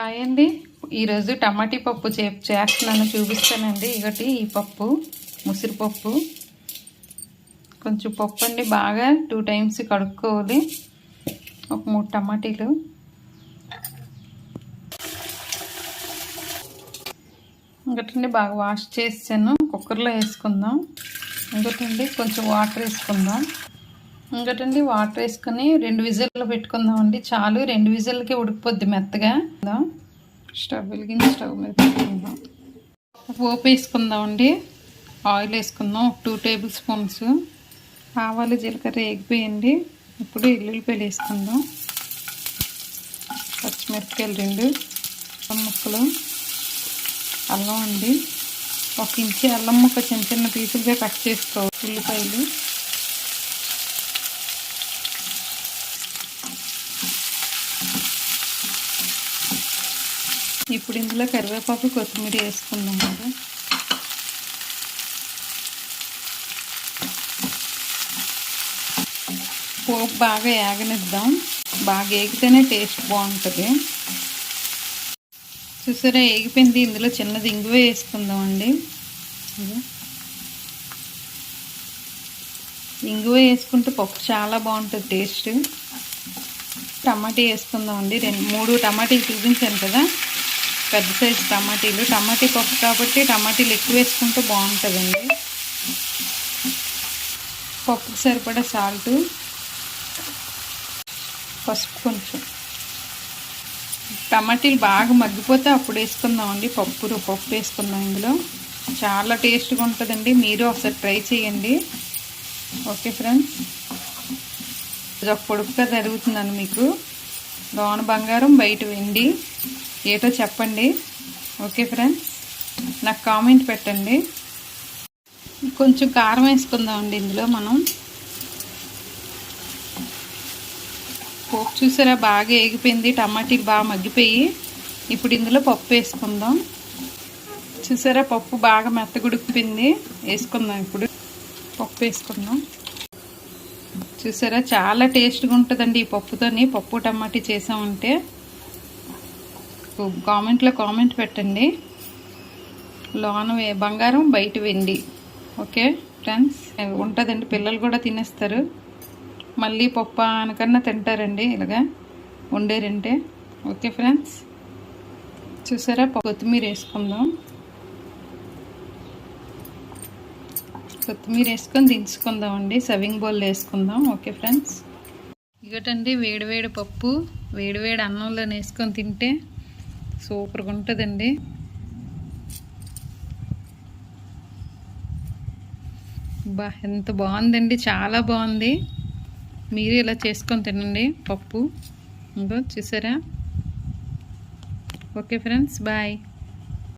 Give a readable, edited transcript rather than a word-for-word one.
Hi అండి. ఈరోజు టమాటీ పప్పు చేస్తున్నాను, చూపిస్తానండి. ఇగటి ఈ పప్పు ముసిరిపప్పు. కొంచెం పప్పు అండి బాగా 2 టైమ్స్ కడుక్కోవాలి. ఒక 3 టమాటీలు, ఇంకటండి బాగా వాష్ చేసాను. కుక్కర్లో వేసుకుందాం. ఇంకటండి కొంచెం వాటర్ వేసుకుందాం. ఇంకటండి వాటర్ వేసుకొని 2 విజిల్లు పెట్టుకుందామండి. చాలు, 2 విజిల్కి ఉడికిపోద్ది మెత్తగా. స్టవ్ వెలిగించి స్టవ్ మీద పెట్టుకుందాం. పోపు వేసుకుందామండి. ఆయిల్ వేసుకుందాం. 2 టేబుల్ స్పూన్స్. ఆవాలు జీలకర్ర వేగిపోయండి. ఇప్పుడు ఎల్లుల్లిపాయలు వేసుకుందాం. పచ్చిమిరపకాయలు 2, ముక్కలు అల్లం అండి. 1 ఇంచి అల్లం ముక్క చిన్న చిన్న పీసులుగా కట్ చేసుకోవాలి. ఉల్లిపాయలు, ఇప్పుడు ఇందులో కరివేపాకు కొత్తిమీర వేసుకుందాం కదా. పోపు బాగా ఏగనిద్దాం. బాగా ఏగితేనే టేస్ట్ బాగుంటుంది. చూసారా, ఏగిపోయింది. ఇందులో చిన్నది ఇంగువ వేసుకుందామండి. ఇంగువ వేసుకుంటే పప్పు చాలా బాగుంటుంది టేస్ట్. టమాటీ వేసుకుందామండి. 3 టమాటీలు చూపించాను కదా, పెద్ద సైజు టమాటీలు. టమాటీ పప్పు కాబట్టి టమాటీలు ఎక్కువ వేసుకుంటే బాగుంటుందండి. పప్పుకి సరిపడా సాల్టు, పసుపు కొంచెం. టమాటీలు బాగా మగ్గిపోతే అప్పుడు వేసుకుందామండి పప్పు వేసుకుందాం. ఇందులో చాలా టేస్ట్గా ఉంటుందండి. మీరు ఒకసారి ట్రై చేయండి. ఓకే ఫ్రెండ్స్, ఇది ఒక పొడుపుగా జరుగుతుందండి మీకు. లోన బంగారం బయట వెండి, ఏటో చెప్పండి. ఓకే ఫ్రెండ్స్, నాకు కామెంట్ పెట్టండి. కొంచెం కారం వేసుకుందామండి ఇందులో మనం. పోపు చూసారా బాగా ఏగిపోయింది. టమాటీలు బాగా మగ్గిపోయి. ఇప్పుడు ఇందులో పప్పు వేసుకుందాం. చూసారా పప్పు బాగా మెత్తగుడికిపోయింది. వేసుకుందాం. ఇప్పుడు పప్పు వేసుకుందాం. చూసారా చాలా టేస్ట్గా ఉంటుందండి ఈ పప్పుతోని. పప్పు టమాటీ చేసామంటే కామెంట్లో కామెంట్ పెట్టండి. లోన బంగారం బయట వెండి. ఓకే ఫ్రెండ్స్, ఉంటుందండి. పిల్లలు కూడా తినేస్తారు. మళ్ళీ పప్పు అనకన్నా తింటారండి ఇలాగా వండేరంటే. ఓకే ఫ్రెండ్స్, చూసారా కొత్తిమీర వేసుకుందాం. కొత్తిమీర వేసుకొని దించుకుందామండి. సర్వింగ్ బౌల్ వేసుకుందాం. ఓకే ఫ్రెండ్స్, ఇగటండి వేడివేడి పప్పు వేడివేడి అన్నంలో వేసుకొని తింటే సూపర్గా ఉంటుందండి. ఎంత బాగుందండి, చాలా బాగుంది. మీరు ఇలా చేసుకొని తినండి పప్పు. ఇంకో చూసారా. Okay friends, bye.